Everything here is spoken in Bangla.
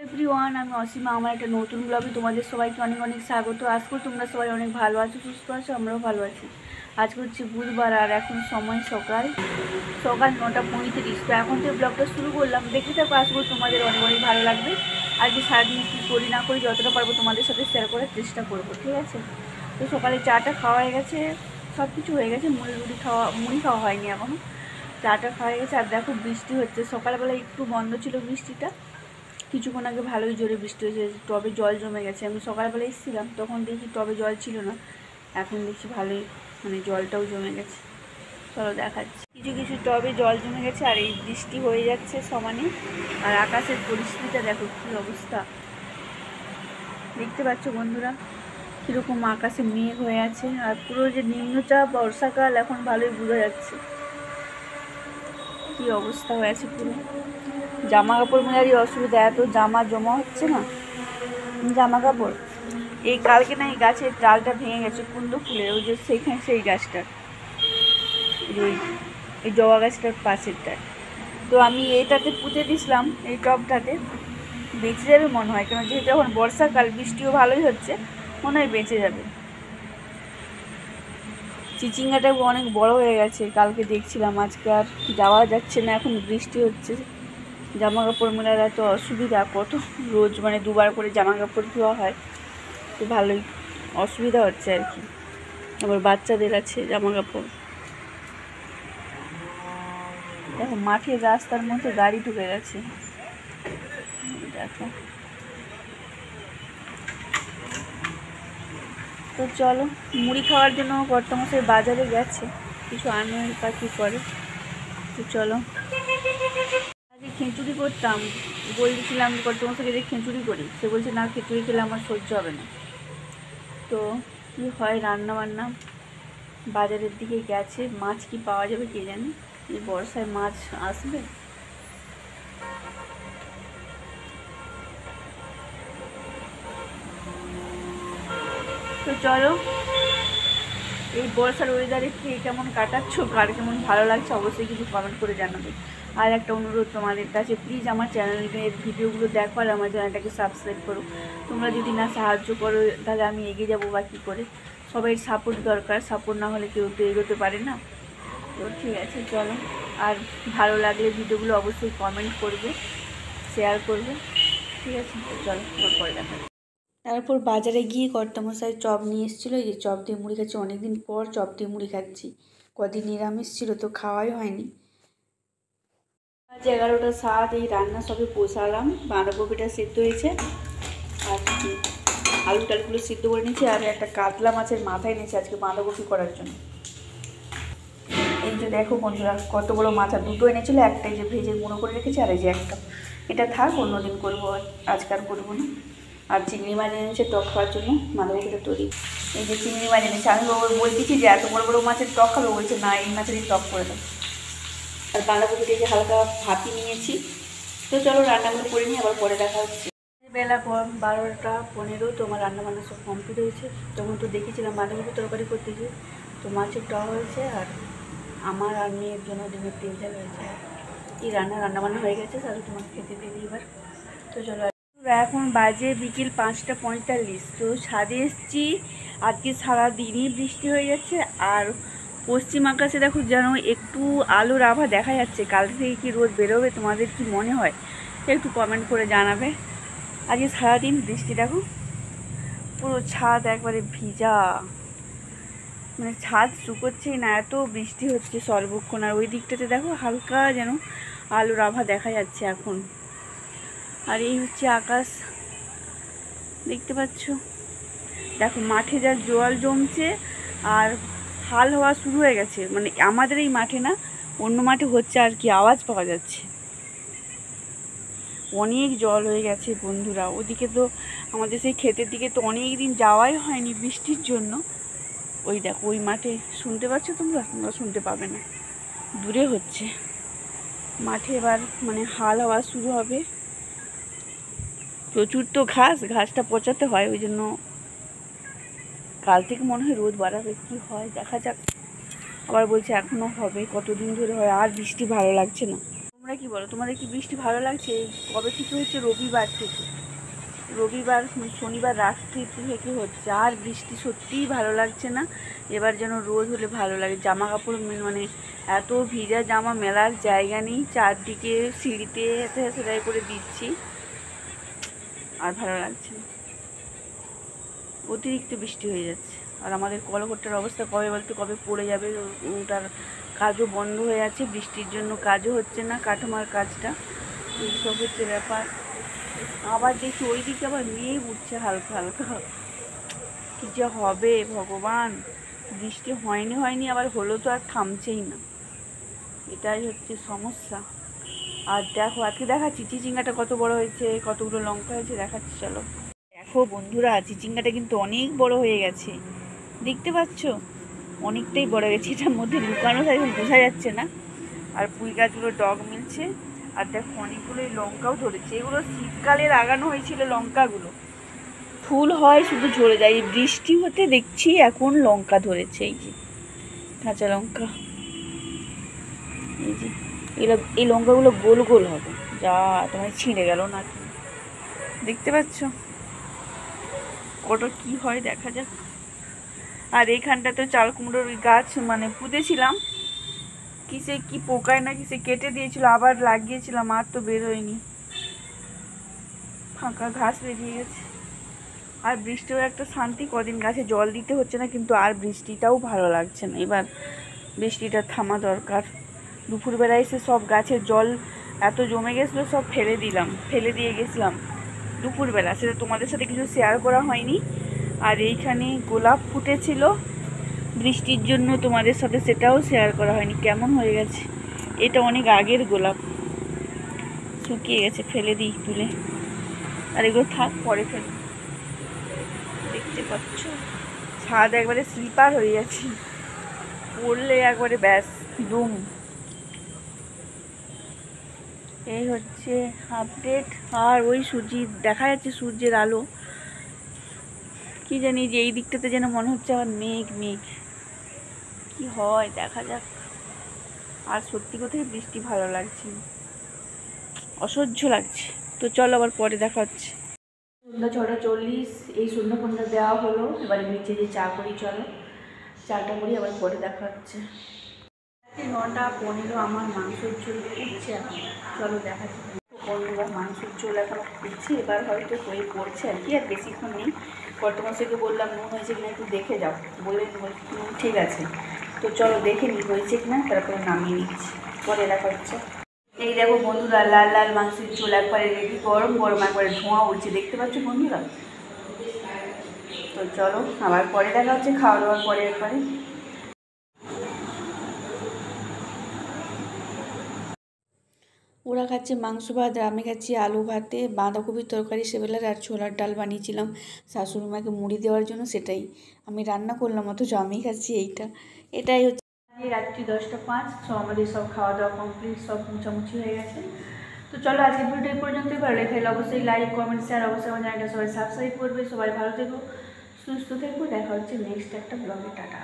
এভরিওয়ান, আমি অসীমা। আমার একটা নতুন ব্লগে তোমাদের সবাইকে অনেক অনেক স্বাগত। আজকে তোমরা সবাই অনেক ভালো আছো, সুস্থ আছো, আমরাও ভালো আছি। আজকে হচ্ছে বুধবার আর এখন সময় সকাল 9:35। তো এখন থেকে ব্লগটা শুরু করলাম, দেখতে থাকো। আজকে তোমাদের অনেক অনেক ভালো লাগবে। আজকে সারাদিন কী করি না করি যতটা পারবো তোমাদের সাথে শেয়ার করার চেষ্টা করবো, ঠিক আছে? তো সকালে চাটা খাওয়া হয়ে গেছে, সব কিছু হয়ে গেছে। মুড়ি খাওয়া হয়নি এখনও। চাটা খাওয়া হয়ে গেছে। আর দেখো বৃষ্টি হচ্ছে, সকালবেলা একটু বন্ধ ছিল বৃষ্টিটা, কিছুক্ষণ আগে ভালোই জোরে বৃষ্টি হয়েছে, টবে জল জমে গেছে। আমি সকালবেলা এসেছিলাম, তখন দেখি টবে জল ছিল না, এখন দেখছি ভালোই জলটাও জমে গেছে। চলো দেখাচ্ছি। কিছু কিছু টবে জল জমে গেছে আর এই বৃষ্টি হয়ে যাচ্ছে সমানে। আর আকাশের পরিস্থিতিটা দেখো কী অবস্থা, দেখতে পাচ্ছ বন্ধুরা কীরকম আকাশে মেঘ হয়ে আছে। আর পুরো যে নিম্নচাপ বর্ষাকাল এখন ভালোই বোঝা যাচ্ছে, কী অবস্থা হয়ে আছে পুরো। জামা কাপড় মেলারই অসুবিধা, এত জামা জমা হচ্ছে না জামা কাপড়। এই কালকে না এই গাছের ডালটা ভেঙে গেছে, কুন্দ ফুলের, ওই যে সেইখানে সেই গাছটার, এই জবা গাছটার পাশেরটায়। তো আমি এইটাতে পুঁতে দিয়েছিলাম, এই টবটাতে। বেঁচে যাবে মনে হয়, কেন যেহেতু এখন বর্ষাকাল, বৃষ্টিও ভালোই হচ্ছে, মনে হয় বেঁচে যাবে। চিচিঙ্গাটাও অনেক বড় হয়ে গেছে, কালকে দেখছিলাম। আজকে আর যাওয়া যাচ্ছে না, এখন বৃষ্টি হচ্ছে। জামা কাপড় মেলার এত অসুবিধা, কত রোজ দুবার করে জামা কাপড় ধোয়া হয়, তো ভালোই অসুবিধা হচ্ছে আর কি। আবার বাচ্চাদের আছে জামা কাপড়। দেখো মাঠের রাস্তার মধ্যে গাড়ি ঢুকে গেছে, দেখো। তো চলো, মুড়ি খাওয়ার জন্য কর্তামশাই বাজারে গেছে, কিছু আনবে পাখি করে। তো চলো, আজকে খিচুড়ি করতাম, বলছিলাম কর্তামশাইকে যে খিচুড়ি করি, সে বলছে না, খিচুড়ি খেলে আমার সহ্য হবে না। তো কী হয় রান্না বান্না, বাজারের দিকে গেছে। মাছ কি পাওয়া যাবে কে জানে, এই বর্ষায় মাছ আসবে। তো চলো, এই বর্ষার ওয়েদারে কে কেমন কাটাচ্ছ, কার কেমন ভালো লাগছে অবশ্যই কিছু কমেন্ট করে জানাবে। আর একটা অনুরোধ তোমাদের কাছে, প্লিজ আমার চ্যানেলের ভিডিওগুলো দেখো আর আমার চ্যানেলটাকে সাবস্ক্রাইব করো। তোমরা যদি না সাহায্য করো তাহলে আমি এগিয়ে যাবো বা কী করে? সবাই সাপোর্ট দরকার, সাপোর্ট না হলে কেউ তো এগোতে পারে না। তো ঠিক আছে চলো, আর ভালো লাগলে ভিডিওগুলো অবশ্যই কমেন্ট করবে, শেয়ার করবে, ঠিক আছে? চলো পরে দেখা। তারপর বাজারে গিয়ে কর্তামশাই চপ নিয়ে এসেছিলো, এই যে চপ দিয়ে মুড়ি খাচ্ছি। অনেকদিন পর চপ দিয়ে মুড়ি খাচ্ছি, কদিন নিরামিষ ছিল তো খাওয়াই হয়নি। আজ 11টা 7, এই রান্না সবে বসালাম। বাঁধাকপিটা সিদ্ধ হয়েছে আর আলু টালুগুলো সিদ্ধ করে নিয়েছি। আর একটা কাতলা মাছের মাথায় নিয়েছি আজকে বাঁধাকপি করার জন্য। এই যে দেখো বন্ধুরা কত বড় মাথা, দুটো এনেছিল, একটাই যে ভেজে গুঁড়ো করে রেখেছি, আর এই যে একটা, এটা থাক, অন্যদিন করবো, আজকাল করবো না। আর চিংড়ি মাছ এনেছে টক খাওয়ার জন্য, বাঁধাকপিটা তৈরি। এই যে চিংড়ি মাছ এনেছে, আমি বলতেছি যে এত বড় বড় মাছের টক খাবো, বলছে না এই মাছেরই টক করে দাও। আর বাঁধাকপিটাকে হালকা ভাপি নিয়েছি। তো চলো রান্নাগুলো করে নিই, আবার পরে দেখা হচ্ছে। বেলা 12টা 15, তো আমার রান্নাবান্না সব কমপ্লিট হয়েছে। তখন তো দেখেছিলাম বাঁধাকপি তরকারি করতেছি, তো মাছের টক হয়েছে, আর আমার আর মেয়ের জন্য ডিমের তেল ঝাল হয়েছে। এই রান্নাবান্না হয়ে গেছে, তাহলে তোমাকে খেতে দিই এবার। তো চলো, এখন বাজে বিকেল 5টা 45। তো ছাদে এসেছি, আজকে সারাদিনই বৃষ্টি হয়ে যাচ্ছে। আর পশ্চিম আকাশে দেখো যেন একটু আলোর আভা দেখা যাচ্ছে। কাল থেকে কি রোদ বেরোবে, তোমাদের কি মনে হয় একটু কমেন্ট করে জানাবে। আজকে সারাদিন বৃষ্টি, দেখো পুরো ছাদ একবারে ভিজা, ছাদ শুকোচ্ছেই না, এত বৃষ্টি হচ্ছে সর্বক্ষণ। আর ওই দিকটাতে দেখো হালকা যেন আলোর আভা দেখা যাচ্ছে এখন। আর এই হচ্ছে আকাশ, দেখতে পাচ্ছ। দেখো মাঠে যা জল জমছে, আর হাল হওয়া শুরু হয়ে গেছে, আমাদের এই মাঠে না, অন্য মাঠে হচ্ছে আর কি, আওয়াজ পাওয়া যাচ্ছে। অনেক জল হয়ে গেছে বন্ধুরা। ওদিকে তো আমাদের সেই ক্ষেতের দিকে তো অনেক দিন যাওয়াই হয়নি বৃষ্টির জন্য। ওই দেখো ওই মাঠে, শুনতে পাচ্ছ তোমরা শুনতে পাবে না, দূরে হচ্ছে। মাঠে এবার হাল হওয়া শুরু হবে। প্রচুর তো ঘাসটা পচাতে হয়, ওই জন্য কাল থেকে মনে হয় রোদ বাড়াবে, কি হয় দেখা যাক। আবার বলছে এখনও হবে, কতদিন ধরে হয়। আর বৃষ্টি ভালো লাগছে না। তোমরা তোমরা কি বলো, তোমাদের কি বৃষ্টি ভালো লাগছে? কবে থেকে হচ্ছে? রবিবার থেকে, রবিবার শনিবার রাত্রি থেকে হচ্ছে। আর বৃষ্টি সত্যিই ভালো লাগছে না। এবার যেন রোদ হলে ভালো লাগে। জামা কাপড় মানে এত ভিজা জামা মেলার জায়গা নেই, চারদিকে সিঁড়িতে সেটাই করে দিচ্ছি, আর ভালো লাগছে না। অতিরিক্ত বৃষ্টি হয়ে যাচ্ছে। আর আমাদের কলঘরটার অবস্থা কবে বলতে, কবে পড়ে যাবে। ওটার কাজও বন্ধ হয়ে আছে, বৃষ্টির জন্য কাজও হচ্ছে না, কাঠামার কাজটা। এইসব হচ্ছে ব্যাপার। আবার দেখি ওই দিকে আবার মেঘ উঠছে হালকা হালকা। কী যে হবে ভগবান! বৃষ্টি হয়নি আবার হলো তো আর থামছেই না, এটাই হচ্ছে সমস্যা। আর দেখো আজকে দেখাচ্ছি চিচিঙ্গাটা কত বড় হয়েছে, কতগুলো লঙ্কা হয়েছে দেখাচ্ছি। চলো দেখো বন্ধুরা, চিচিঙ্গাটা কিন্তু অনেক বড় হয়ে গেছে, দেখতে পাচ্ছ? অনেকটাই বড় গেছে। এটার মধ্যে লুকানো থাকে বোঝা যাচ্ছে না। আর পুঁই গাছগুলো ডগ মিলছে। আর দেখো অনেকগুলো লঙ্কাও ধরেছে। এগুলো শীতকালে লাগানো হয়েছিল লঙ্কাগুলো, ফুল হয় শুধু ঝরে যায়। বৃষ্টি হতে দেখছি এখন লঙ্কা ধরেছে। এই যে কাঁচা লঙ্কা, এই যে এই লঙ্কাগুলো গোল গোল হবে। যা তোমার ছিঁড়ে গেল না, দেখতে পাচ্ছ? কত কি হয় দেখা যাক। আর এইখানটা তো চাল কুমড়োর গাছ মানে পুঁতেছিলাম, কিসে কি পোকায় না কিসে কেটে দিয়েছিল, আবার লাগিয়েছিলাম, আর তো বেরোয়নি, ফাঁকা ঘাস বেরিয়ে গেছে। আর বৃষ্টিও একটা শান্তি, কদিন গাছে জল দিতে হচ্ছে না, কিন্তু আর বৃষ্টিটাও ভালো লাগছে না। এবার বৃষ্টিটা থামা দরকার। দুপুরবেলা এসে সব গাছের জল এত জমে গেছিলো, সব ফেলে দিয়ে গেছিলাম দুপুরবেলা, সেটা তোমাদের সাথে কিছু শেয়ার করা হয়নি। আর এইখানে গোলাপ ফুটেছিল বৃষ্টির জন্য, তোমাদের সাথে সেটাও শেয়ার করা হয়নি। কেমন হয়ে গেছে, এটা অনেক আগের গোলাপ, শুকিয়ে গেছে, ফেলে দিই তুলে। আর এগুলো থাক, পরে ফেলি। দেখতে পাচ্ছ ছাদ একবারে স্লিপার হয়ে গেছে, পড়লে একবারে ব্যাস দুম। এই হচ্ছে আপডেট। আর ওই সূর্যি দেখা যাচ্ছে, সূর্যের আলো। কি জানি যে এই দিকটাতে যেন মনে হচ্ছে আবার মেঘ মেঘ, কি হয় দেখা যাক। আর সত্যি কথাই বৃষ্টি ভালো লাগছে, অসহ্য লাগছে। তো চলো আবার পরে দেখা হচ্ছে। সন্ধ্যা 6:40, এই সন্ধ্যাপনটা দেওয়া হলো। এবারে নিচে যে চা করি, চলো চাটা করি, আবার পরে দেখা হচ্ছে। 9:15 আমার মাংসের ঝোল উঠছে এখন, চলো দেখাচ্ছি। বন্ধুরা মাংসের ঝোল এখন উঠছে, এবার হয়তো হয়ে পড়ছে আর কি, আর বেশিক্ষণ নেই। কর্তমাসকে বললাম নুন হয়েছে কিনা একটু দেখে যাও, বলে নুন ঠিক আছে। তো চলো দেখে নিই হয়েছে কিনা, তারপরে নামিয়ে নিচ্ছি, পরে দেখা হচ্ছে। এই দেখো বন্ধুরা, লাল লাল মাংসের ঝোল একবারে রেডি, গরম গরম একবারে ধোঁয়া উঠছে, দেখতে পাচ্ছ বন্ধুরা? তো চলো আবার পরে দেখা হচ্ছে, খাওয়া দাওয়ার পরে একবারে। ওরা খাচ্ছে মাংস ভাত, আমি খাচ্ছি আলু ভাতে বাঁধাকপির তরকারি সেবেলার, আর ছোলার ডাল বানিয়েছিলাম শাশুড়িমাকে মুড়ি দেওয়ার জন্য, সেটাই আমি রান্না করলাম, অথচ আমি খাচ্ছি এইটা। এটাই হচ্ছে রাত্রি 10:05। সব আমাদের সব খাওয়া দাওয়া কমপ্লিট, সব মুছামুছি হয়ে গেছে। তো চলো আজকের ভিডিও এই পর্যন্তই। ভালো লাগে তাহলে অবশ্যই লাইক কমেন্ট শেয়ার, অবশ্যই আমার চ্যানেলটা সবাই সাবস্ক্রাইব করবে। সবাই ভালো থেকো, সুস্থ থেকো, দেখা হচ্ছে নেক্সট একটা ব্লগে। টাটা।